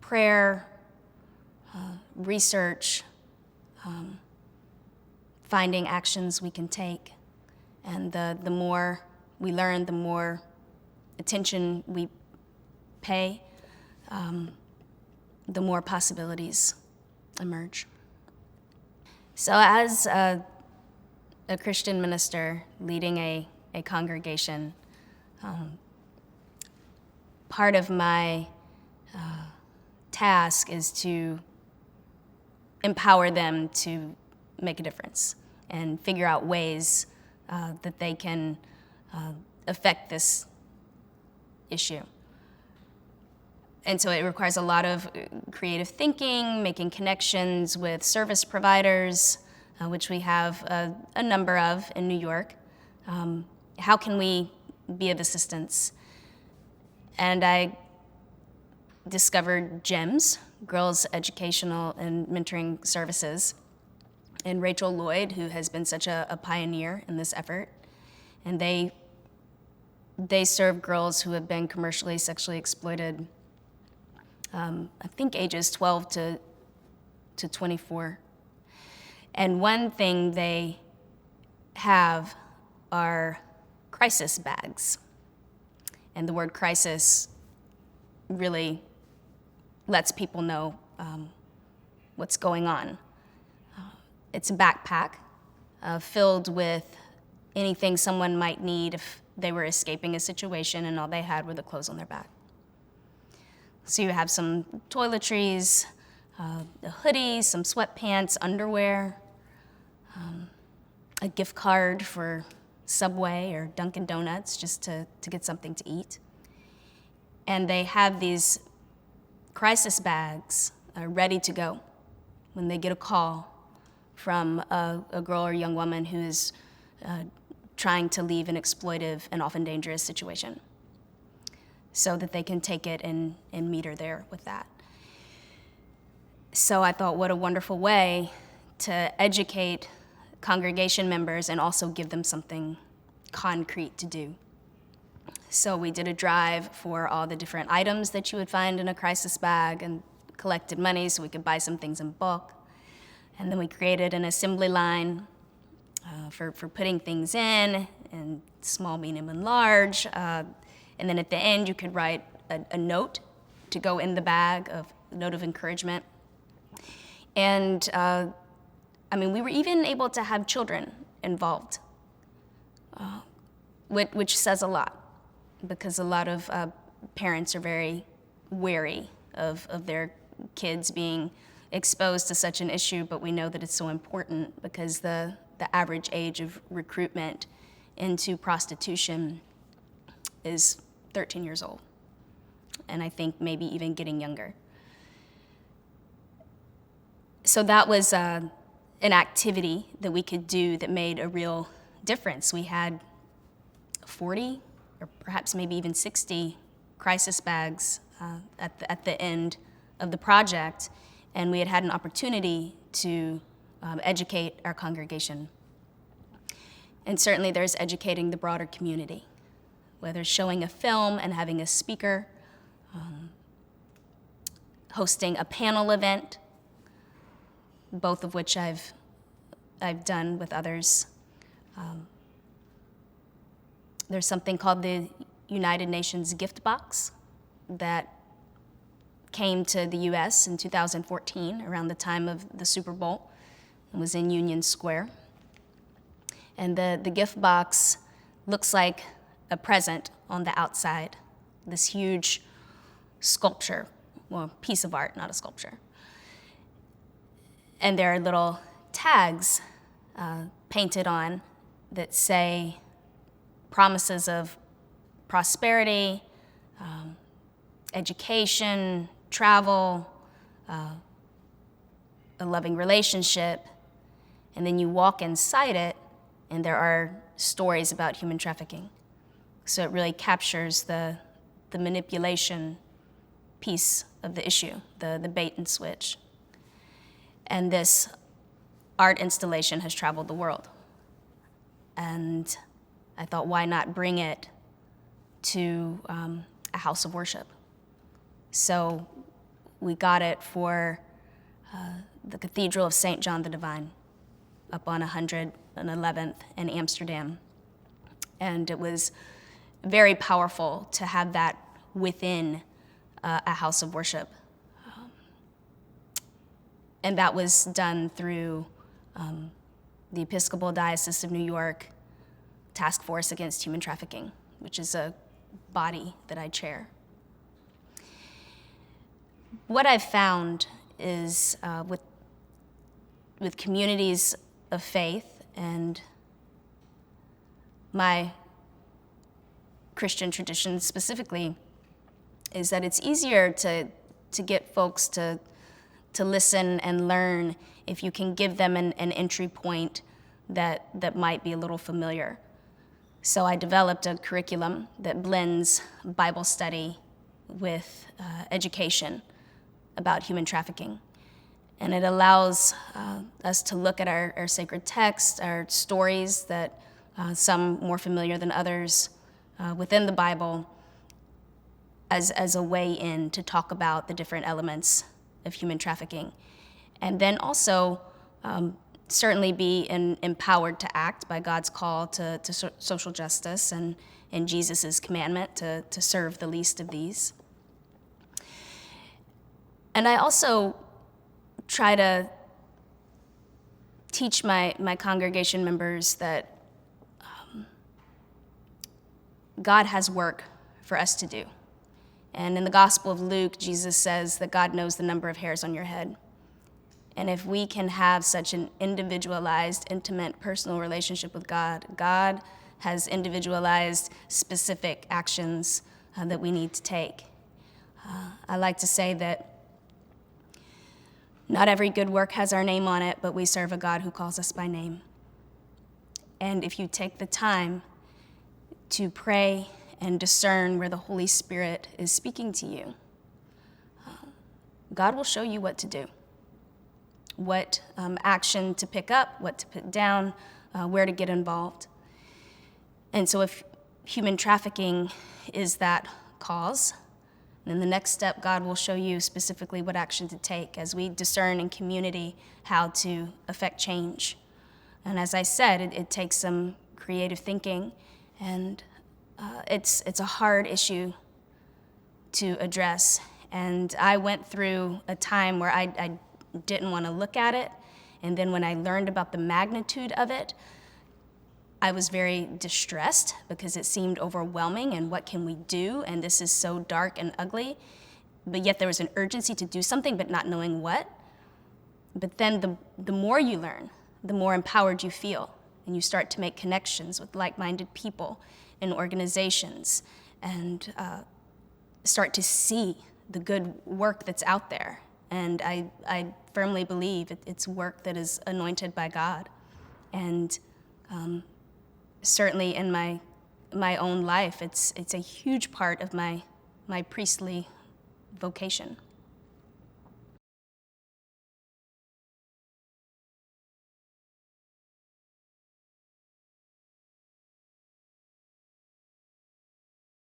prayer, research, finding actions we can take. And the more we learn, the more attention we pay, the more possibilities emerge. So as a Christian minister leading a congregation, part of my task is to empower them to make a difference and figure out ways that they can affect this issue. And so it requires a lot of creative thinking, making connections with service providers, which we have a number of in New York. How can we be of assistance? And I discovered GEMS, Girls Educational and Mentoring Services, and Rachel Lloyd, who has been such a pioneer in this effort. And they serve girls who have been commercially sexually exploited, I think ages 12 to 24. And one thing they have are crisis bags. And the word crisis really lets people know what's going on. It's a backpack filled with anything someone might need if they were escaping a situation and all they had were the clothes on their back. So you have some toiletries, a hoodie, some sweatpants, underwear, a gift card for Subway or Dunkin' Donuts just to get something to eat. And they have these crisis bags ready to go when they get a call from a girl or young woman who is trying to leave an exploitive and often dangerous situation, so that they can take it and meet her there with that. So I thought, what a wonderful way to educate congregation members and also give them something concrete to do. So we did a drive for all the different items that you would find in a crisis bag and collected money so we could buy some things in bulk. And then we created an assembly line for putting things in small, medium, and large. And then at the end, you could write a note to go in the bag, a note of encouragement. And we were even able to have children involved, which says a lot, because a lot of parents are very wary of their kids being exposed to such an issue, but we know that it's so important because the average age of recruitment into prostitution is 13 years old, and I think maybe even getting younger. So that was an activity that we could do that made a real difference. We had 40 or perhaps maybe even 60 crisis bags at the end of the project, and we had an opportunity to educate our congregation. And certainly there's educating the broader community, whether showing a film and having a speaker, hosting a panel event, both of which I've done with others. There's something called the United Nations Gift Box that came to the US in 2014, around the time of the Super Bowl, and was in Union Square. And the gift box looks like a present on the outside, this huge sculpture, well, piece of art, not a sculpture. And there are little tags painted on that say promises of prosperity, education, travel, a loving relationship. And then you walk inside it, and there are stories about human trafficking. So it really captures the manipulation piece of the issue, the bait and switch. And this art installation has traveled the world. And I thought, why not bring it to a house of worship? So we got it for the Cathedral of St. John the Divine up on 111th in Amsterdam. And it was very powerful to have that within a house of worship. And that was done through the Episcopal Diocese of New York Task Force Against Human Trafficking, which is a body that I chair. What I've found is with communities of faith and my Christian tradition specifically, is that it's easier to get folks to listen and learn if you can give them an entry point that might be a little familiar. So I developed a curriculum that blends Bible study with education about human trafficking. And it allows us to look at our sacred texts, our stories that some more familiar than others within the Bible as a way in to talk about the different elements of human trafficking. And then also certainly be empowered to act by God's call to social justice and Jesus' commandment to serve the least of these. And I also try to teach my congregation members that God has work for us to do. And in the Gospel of Luke, Jesus says that God knows the number of hairs on your head. And if we can have such an individualized, intimate, personal relationship with God, God has individualized specific actions that we need to take. I like to say that not every good work has our name on it, but we serve a God who calls us by name. And if you take the time to pray and discern where the Holy Spirit is speaking to you, God will show you what to do, what action to pick up, what to put down, where to get involved. And so if human trafficking is that cause, then the next step, God will show you specifically what action to take as we discern in community how to affect change. And as I said, it takes some creative thinking, and it's a hard issue to address. And I went through a time where I didn't want to look at it, and then when I learned about the magnitude of it, I was very distressed because it seemed overwhelming, and what can we do? And this is so dark and ugly, but yet there was an urgency to do something, but not knowing what. But then the more you learn, the more empowered you feel, and you start to make connections with like-minded people and organizations, and start to see the good work that's out there. And I firmly believe it's work that is anointed by God. And certainly in my own life, it's a huge part of my priestly vocation.